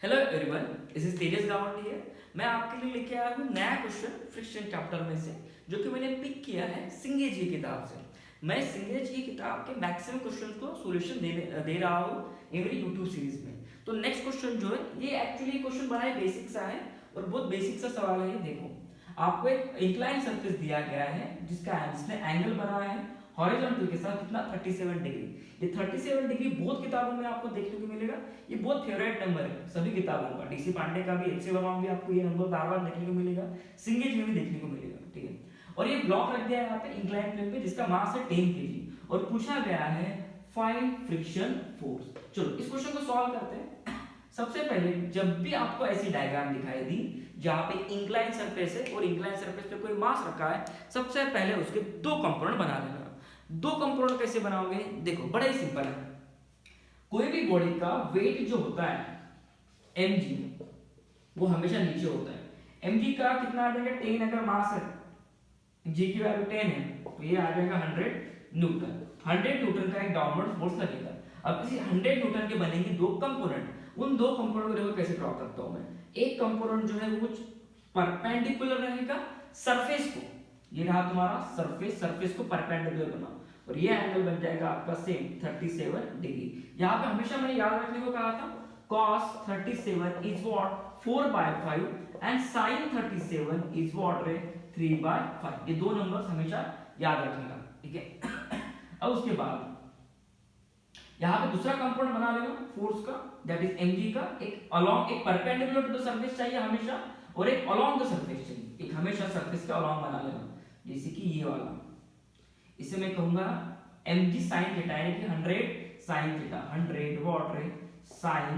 Hello everyone, this is Tejas Gawandi here. मैं आपके लिए लेके आया हूँ नया क्वेश्चन फ्रिक्शन चैप्टर में से, जो कि मैंने पिक किया है सिंगेज की किताब से। मैं सिंगेज की किताब के मैक्सिमम क्वेश्चन को सॉल्यूशन दे रहा हूँ ये मेरी यूट्यूब सीरीज में। तो नेक्स्ट क्वेश्चन जो है ये एक्चुअली क्वेश्चन बड़ा ही बेसिक सा है और बहुत बेसिक सा सवाल है। ये देखो, आपको एक इंक्लाइन सरफेस दिया गया है जिसने एंगल बनाया है हॉरिजॉन्टल के साथ कितना 37 डिग्री। ये 37 डिग्री बहुत किताबों में आपको देखने को मिलेगा। ये बहुत फेवरेट नंबर है सभी किताबों का, डीसी पांडे का भी, एचसी वर्मा भी आपको ये नंबर बार बार देखने को मिलेगा, सिंगेज में भी देखने को मिलेगा। ठीक है, और ये ब्लॉक रख दिया है यहाँ पे इंक्लाइन प्लेन पे जिसका मास है 10 केजी और पूछा गया है फाइंड फ्रिक्शन फोर्स। चलो इस क्वेश्चन को सॉल्व करते हैं। सबसे पहले जब भी आपको ऐसी डायग्राम दिखाई दी जहां पे इंक्लाइन सरफेस है और इंक्लाइन सरफेस पे कोई मास रखा है, सबसे पहले उसके दो कंपोनेंट बना लेना। दो कंपोनेंट कैसे बनाओगे? देखो बड़ा ही सिंपल है। कोई भी बॉडी का वेट जो होता है mg, वो हमेशा नीचे होता है। mg का कितना आ जाएगा? 10 अगर मास है, g की वैल्यू 10 है, तो ये आ जाएगा 100 न्यूटन। 100 न्यूटन का एक डाउनवर्ड फोर्स लगेगा। अब इसी 100 न्यूटन के बनेंगे दो कंपोनेंट। उन दो कंपोनेंट को देखो कैसे ड्रॉ करता हूं मैं। एक कंपोनेंट जो है वो कुछ परपेंडिकुलर रहेगा सरफेस को, ये रहा तुम्हारा सरफेस, सरफेस को परपेंडिकुलर बनाओ और ये एंगल बन जाएगा आपका सेम 37 डिग्री। यहाँ पे हमेशा मैंने याद रखने को कहा था cos 37 is what 4/5 and sin 37 is what रे 3/5। ये दो नंबर्स हमेशा याद रखिएगा, ठीक है। अब उसके बाद यहाँ पे दूसरा कंपोनेंट बना लेना फोर्स का, दैट इज mg का। एक अलोंग, एक परपेंडिकुलर टू द सरफेस चाहिए हमेशा और एक अलोंग द सरफेस चाहिए। एक हमेशा सरफेस के अलोंग बना लेना, जैसे कि ये वाला। इसे मैं कहूंगा mg sin थीटा, यानी कि 100 sin थीटा, 100 व्हाट रे sin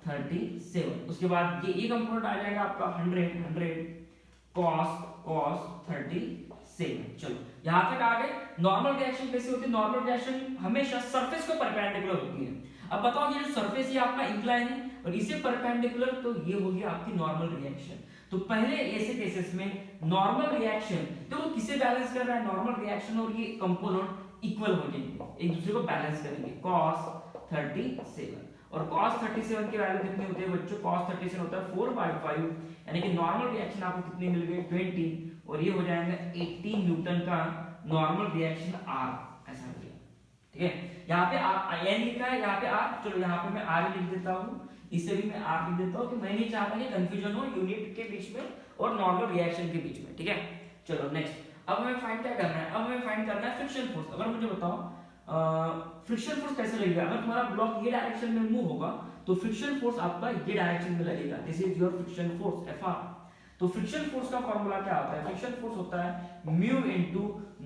37। उसके बाद ये कंपोनेंट आ जाएगा आपका 100 cos 37। चलो यहां तक आ गए। नॉर्मल रिएक्शन कैसे होती है? नॉर्मल रिएक्शन हमेशा सरफेस को परपेंडिकुलर होती है। अब बताओ ये जो सरफेस ये आपका इंक्लाइन है और इसे परपेंडिकुलर, तो ये होगी आपकी नॉर्मल रिएक्शन। तो पहले ऐसे केसेस में नॉर्मल रिएक्शन तो किसे बैलेंस कर रहा है? नॉर्मल रिएक्शन और ये कंपोनेंट इक्वल हो जाएंगे, एक दूसरे को बैलेंस करेंगे। cos 37 और cos 37 की वैल्यू कितनी होती है बच्चों? cos 37 होता है 4/5, यानी कि नॉर्मल रिएक्शन आपको कितनी मिल गई? 20, और ये हो जाएगा 80 न्यूटन का नॉर्मल रिएक्शन R, ऐसा हो गया। ठीक है, यहाँ पे n लिखा है, यहाँ पे R। चलो यहाँ पे मैं R लिख देता हूँ, इसे भी मैं R लिख देता हूँ कि मैं नहीं चाहता कि कंफ्यूजन हो यूनिट के बीच में और नॉर्मल रिएक्शन के बीच में। ठीक है, चलो नेक्स्ट। अब हमें फाइंड क्या करना है? अब हमें फाइंड करना है फ्रिक्शन फोर्स। अगर मुझे बताओ फ्रिक्शन फोर्स कैसे लगेगा? अगर तुम्हारा ब्लॉक ये डायरेक्शन में मूव होगा तो फ्रिक्शन फोर्स आपका ये डायरेक्शन में लगेगा। This is your friction force Fr। तो फ्रिक्शन फोर्स का फॉर्मूला क्या होता है? फ्रिक्शन फोर्स होता है म्यू इनटू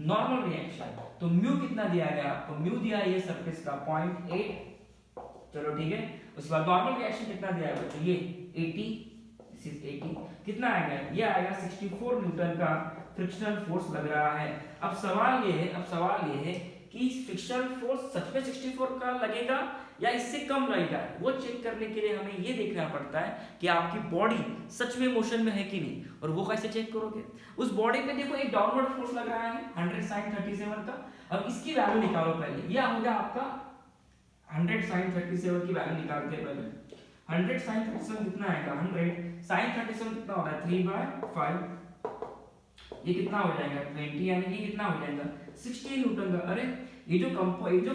नॉर्मल रिएक्शन। तो म्यू कितना दिया गया आपको? म्यू दिया है ये सरफेस का 0.8। चलो ठीक है, उसके बाद नॉर्मल रिएक्शन कितना दिया है बच्चों? ये 80, दिस इज 80। कितना आएगा? ये आएगा 64 न्यूटन का फ्रिक्शनल फोर्स लग रहा है। अब सवाल ये है कि फ्रिक्शनल फोर्स सच में 64 का लगेगा या इससे कम लगेगा। वो चेक करने के लिए हमें ये देखना पड़ता है कि आपकी बॉडी सच में मोशन में है कि नहीं। और वो कैसे चेक करोगे? उस बॉडी पे देखो एक डाउनवर्ड फोर्स लग रहा है 100 sin 37 का। अब इसकी वैल्यू निकालो पहले। ये हो गया आपका 100 sin 37 की वैल्यू निकालते हैं पहले। 100 sin 37 कितना आएगा? 100 sin 37 कितना होता है? 3/5। ये कितना हो जाएगा? 20, यानी कि कितना हो जाएगा? 60 न्यूटन का। अरे ये जो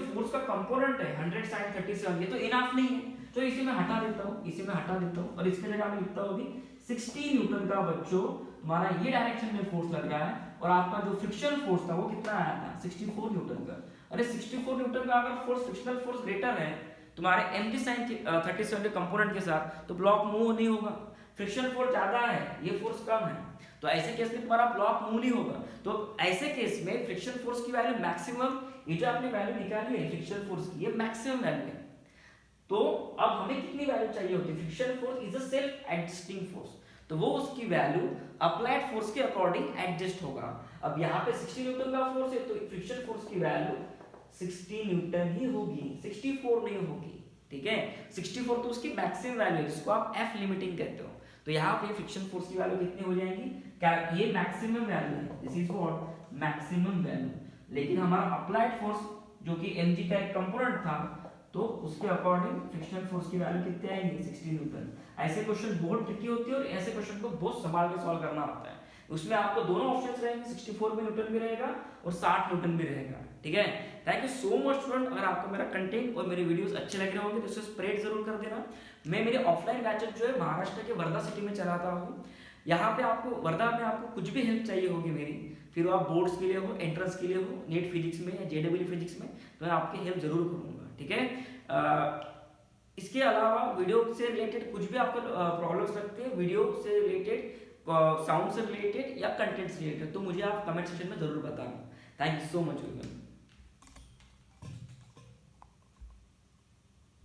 फोर्स का कंपोनेंट है 100 sin 37, ये तो इनफ नहीं है, तो इसे मैं हटा देता हूँ और इसके जगह मैं लिखता हूँ अभी 60 न्यूटन का। बच्चों तुम्हारा ये डायरेक्शन में फोर्स लग रहा है और आपका जो फ्रिक्शन फोर्स था वो कितना आया था? 64 न्यूटन का। अरे 64 न्यूटन का अगर फोर्स, फ्रिक्शनल फोर्स ग्रेटर है तुम्हारे mg sin 37 के कंपोनेंट के साथ, तो ब्लॉक मूव नहीं होगा। फ्रिक्शन फोर्स ज्यादा है, ये फोर्स कम है, तो ऐसे केस में तुम्हारा ब्लॉक मूव नहीं होगा। तो ऐसे केस में फ्रिक्शन फोर्स की वैल्यू मैक्सिमम, ये जो आपने वैल्यू निकाली है फ्रिक्शन फोर्स की, ये मैक्सिमम वैल्यू है। तो अब हमें कितनी वैल्यू चाहिए होती है? Friction force is a self adjusting force, तो वो उसकी वैल्यू अप्लाइड फोर्स के अकॉर्डिंग एडजस्ट होगा। अब यहाँ पे 60 न्यूटन का फोर्स है तो फ्रिक्शन फोर्स की वैल्यू 60 न्यूटन ही होगी, 64 नहीं होगी। ठीक है, 64 तो उसकी मैक्सिमम वैल्यू है जिसको आप एफ लिमिटिंग कहते हो। तो यहाँ पे फ्रिक्शन फोर्स की वैल्यू कितनी हो जाएगी? क्या ये मैक्सिमम वैल्यू है? This is what maximum value. लेकिन हमारा अप्लाइड फोर्स जो कि mg का एक कंपोनेंट था, तो उसके अकॉर्डिंग फ्रिक्शनल फोर्स की वैल्यू कितनी आएगी 60 न्यूटन। ऐसे क्वेश्चन बहुत ट्रिकी होती है और ऐसे क्वेश्चन को बहुत संभाल के सॉल्व करना होता है। उसमें आपको दोनों ऑप्शंस रहेंगे, 64 भी न्यूटन भी रहेगा और 60 न्यूटन भी रहेगा। ठीक है, thank you so much student. अगर आपको मेरा कंटेंट और मेरे वीडियोस अच्छे लग रहे होंगे तो इसे स्प्रेड जरूर कर देना। मैं मेरे ऑफलाइन बैचेस जो है महाराष्ट्र के वर्धा सिटी में चलाता हूँ। यहाँ पे आपको वर्धा में आपको कुछ भी हेल्प चाहिए होगी मेरी, फिर आप बोर्ड्स के लिए हो, एंट्रेंस के लिए हो, नेट फिजिक्स में या जेडब्ल्यू फिजिक्स में, तो मैं आपकी हेल्प जरूर करूँगा। ठीक है, इसके अलावा वीडियो से रिलेटेड कुछ भी आपको प्रॉब्लम्स लगते हैं, वीडियो से रिलेटेड, साउंड से रिलेटेड या कंटेंट से रिलेटेड, तो मुझे आप कमेंट सेक्शन में जरूर बताना। Thank you so much.